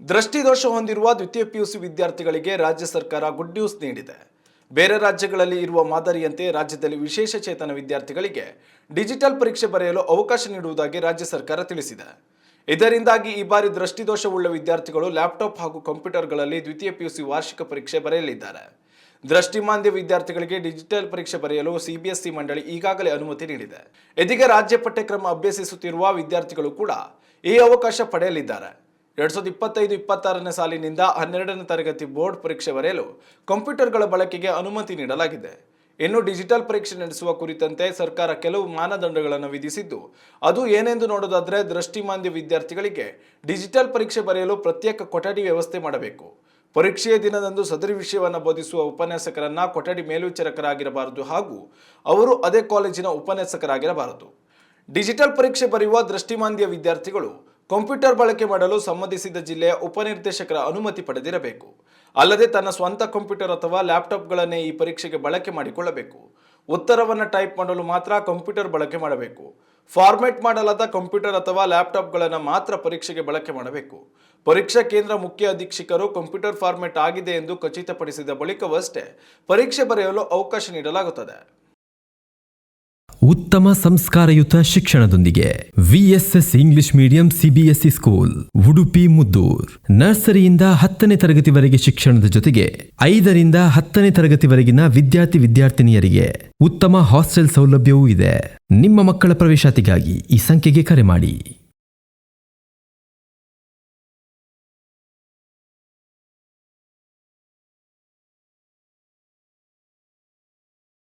ದೃಷ್ಟಿದೋಷ ಹೊಂದಿರುವ ದ್ವಿತೀಯ ಪಿಯುಸಿ ವಿದ್ಯಾರ್ಥಿಗಳಿಗೆ ರಾಜ್ಯ ಸರ್ಕಾರ ಗುಡ್ ನ್ಯೂಸ್ ನೀಡಿದೆ. ಬೇರೆ ರಾಜ್ಯಗಳಲ್ಲಿ ಇರುವ ಮಾದರಿಯಂತೆ ರಾಜ್ಯದಲ್ಲಿ ವಿಶೇಷ ಚೇತನ ವಿದ್ಯಾರ್ಥಿಗಳಿಗೆ ಡಿಜಿಟಲ್ ಪರೀಕ್ಷೆ ಬರೆಯಲು ಅವಕಾಶ ನೀಡುವುದಾಗಿ ರಾಜ್ಯ ಸರ್ಕಾರ ತಿಳಿಸಿದೆ. ಇದರಿಂದಾಗಿ ಈ ಬಾರಿ ದೃಷ್ಟಿದೋಷವುಳ್ಳ ವಿದ್ಯಾರ್ಥಿಗಳು ಲ್ಯಾಪ್ಟಾಪ್ ಹಾಗೂ ಕಂಪ್ಯೂಟರ್ಗಳಲ್ಲಿ ದ್ವಿತೀಯ ಪಿಯುಸಿ ವಾರ್ಷಿಕ ಪರೀಕ್ಷೆ ಬರೆಯಲಿದ್ದಾರೆ. ದೃಷ್ಟಿಮಾಂದ್ಯ ವಿದ್ಯಾರ್ಥಿಗಳಿಗೆ ಡಿಜಿಟಲ್ ಪರೀಕ್ಷೆ ಬರೆಯಲು ಸಿಬಿಎಸ್ಇ ಮಂಡಳಿ ಈಗಾಗಲೇ ಅನುಮತಿ ನೀಡಿದೆ. ಇದೀಗ ರಾಜ್ಯ ಪಠ್ಯಕ್ರಮ ಅಭ್ಯಸಿಸುತ್ತಿರುವ ವಿದ್ಯಾರ್ಥಿಗಳು ಕೂಡ ಈ ಅವಕಾಶ ಪಡೆಯಲಿದ್ದಾರೆ. 2025-26ನೇ ಸಾಲಿನಿಂದ 12ನೇ ತರಗತಿ ಬೋರ್ಡ್ ಪರೀಕ್ಷೆ ಬರೆಯಲು ಕಂಪ್ಯೂಟರ್ಗಳ ಬಳಕೆಗೆ ಅನುಮತಿ ನೀಡಲಾಗಿದೆ. ಇನ್ನು ಡಿಜಿಟಲ್ ಪರೀಕ್ಷೆ ನಡೆಸುವ ಕುರಿತಂತೆ ಸರ್ಕಾರ ಕೆಲವು ಮಾನದಂಡಗಳನ್ನು ವಿಧಿಸಿದ್ದು, ಅದು ಏನೆಂದು ನೋಡೋದಾದ್ರೆ ದೃಷ್ಟಿಮಾಂದ್ಯ ವಿದ್ಯಾರ್ಥಿಗಳಿಗೆ ಡಿಜಿಟಲ್ ಪರೀಕ್ಷೆ ಬರೆಯಲು ಪ್ರತ್ಯೇಕ ಕೊಠಡಿ ವ್ಯವಸ್ಥೆ ಮಾಡಬೇಕು. ಪರೀಕ್ಷೆಯ ದಿನದಂದು ಸದರಿ ವಿಷಯವನ್ನು ಬೋಧಿಸುವ ಉಪನ್ಯಾಸಕರನ್ನ ಕೊಠಡಿ ಮೇಲ್ವಿಚಾರಕರಾಗಿರಬಾರದು ಹಾಗೂ ಅವರು ಅದೇ ಕಾಲೇಜಿನ ಉಪನ್ಯಾಸಕರಾಗಿರಬಾರದು. ಡಿಜಿಟಲ್ ಪರೀಕ್ಷೆ ಬರೆಯುವ ದೃಷ್ಟಿಮಾಂದ್ಯ ವಿದ್ಯಾರ್ಥಿಗಳು ಕಂಪ್ಯೂಟರ್ ಬಳಕೆ ಮಾಡಲು ಸಂಬಂಧಿಸಿದ ಜಿಲ್ಲೆಯ ಉಪನಿರ್ದೇಶಕರ ಅನುಮತಿ ಪಡೆದಿರಬೇಕು. ಅಲ್ಲದೆ ತನ್ನ ಸ್ವಂತ ಕಂಪ್ಯೂಟರ್ ಅಥವಾ ಲ್ಯಾಪ್ಟಾಪ್ಗಳನ್ನೇ ಈ ಪರೀಕ್ಷೆಗೆ ಬಳಕೆ ಮಾಡಿಕೊಳ್ಳಬೇಕು. ಉತ್ತರವನ್ನು ಟೈಪ್ ಮಾಡಲು ಮಾತ್ರ ಕಂಪ್ಯೂಟರ್ ಬಳಕೆ ಮಾಡಬೇಕು. ಫಾರ್ಮೆಟ್ ಮಾಡಲಾದ ಕಂಪ್ಯೂಟರ್ ಅಥವಾ ಲ್ಯಾಪ್ಟಾಪ್ಗಳನ್ನು ಮಾತ್ರ ಪರೀಕ್ಷೆಗೆ ಬಳಕೆ ಮಾಡಬೇಕು. ಪರೀಕ್ಷಾ ಕೇಂದ್ರ ಮುಖ್ಯ ಅಧೀಕ್ಷಕರು ಕಂಪ್ಯೂಟರ್ ಫಾರ್ಮೆಟ್ ಆಗಿದೆ ಎಂದು ಖಚಿತಪಡಿಸಿದ ಬಳಿಕವಷ್ಟೇ ಪರೀಕ್ಷೆ ಬರೆಯಲು ಅವಕಾಶ ನೀಡಲಾಗುತ್ತದೆ. ಉತ್ತಮ ಸಂಸ್ಕಾರಯುತ ಶಿಕ್ಷಣದೊಂದಿಗೆ VSS English medium CBSE school Udupi Muddur. ನರ್ಸರಿಯಿಂದ 10ನೇ ತರಗತಿವರೆಗೆ ಶಿಕ್ಷಣದ ಜೊತೆಗೆ 5ರಿಂದ 10ನೇ ತರಗತಿವರೆಗಿನ ವಿದ್ಯಾರ್ಥಿನಿಯರಿಗೆ ಉತ್ತಮ ಹಾಸ್ಟೆಲ್ ಸೌಲಭ್ಯವೂ ಇದೆ. ನಿಮ್ಮ ಮಕ್ಕಳ ಪ್ರವೇಶಾತಿಗಾಗಿ ಈ ಸಂಖ್ಯೆಗೆ ಕರೆ ಮಾಡಿ.